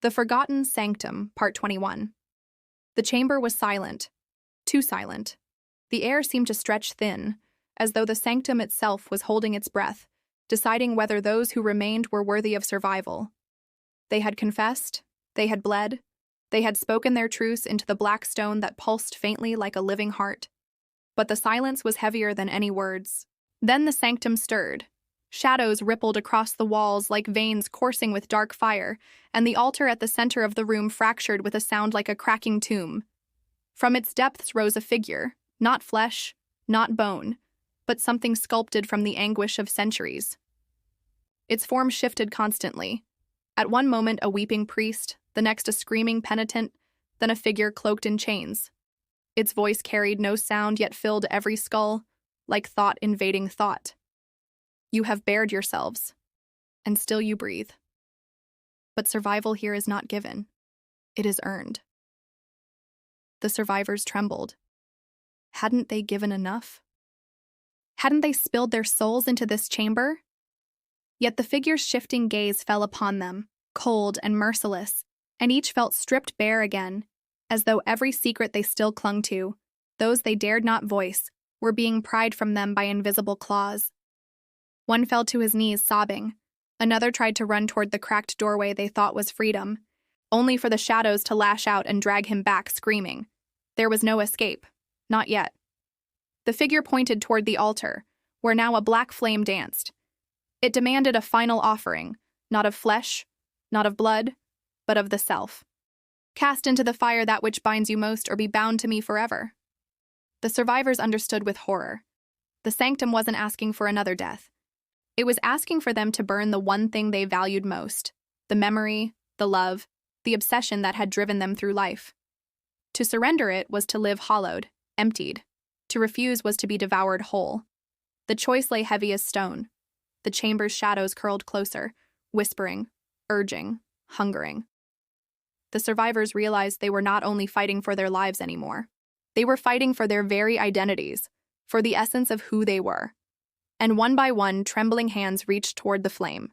The Forgotten Sanctum, Part 21. The chamber was silent, too silent. The air seemed to stretch thin, as though the sanctum itself was holding its breath, deciding whether those who remained were worthy of survival. They had confessed, they had bled, they had spoken their truths into the black stone that pulsed faintly like a living heart. But the silence was heavier than any words. Then the sanctum stirred. Shadows rippled across the walls like veins coursing with dark fire, and the altar at the center of the room fractured with a sound like a cracking tomb. From its depths rose a figure, not flesh, not bone, but something sculpted from the anguish of centuries. Its form shifted constantly. At one moment a weeping priest, the next a screaming penitent, then a figure cloaked in chains. Its voice carried no sound yet filled every skull, like thought invading thought. You have bared yourselves, and still you breathe. But survival here is not given. It is earned. The survivors trembled. Hadn't they given enough? Hadn't they spilled their souls into this chamber? Yet the figure's shifting gaze fell upon them, cold and merciless, and each felt stripped bare again, as though every secret they still clung to, those they dared not voice, were being pried from them by invisible claws. One fell to his knees, sobbing. Another tried to run toward the cracked doorway they thought was freedom, only for the shadows to lash out and drag him back, screaming. There was no escape. Not yet. The figure pointed toward the altar, where now a black flame danced. It demanded a final offering, not of flesh, not of blood, but of the self. Cast into the fire that which binds you most, or be bound to me forever. The survivors understood with horror. The sanctum wasn't asking for another death. It was asking for them to burn the one thing they valued most, the memory, the love, the obsession that had driven them through life. To surrender it was to live hollowed, emptied. To refuse was to be devoured whole. The choice lay heavy as stone. The chamber's shadows curled closer, whispering, urging, hungering. The survivors realized they were not only fighting for their lives anymore. They were fighting for their very identities, for the essence of who they were. And one by one, trembling hands reached toward the flame.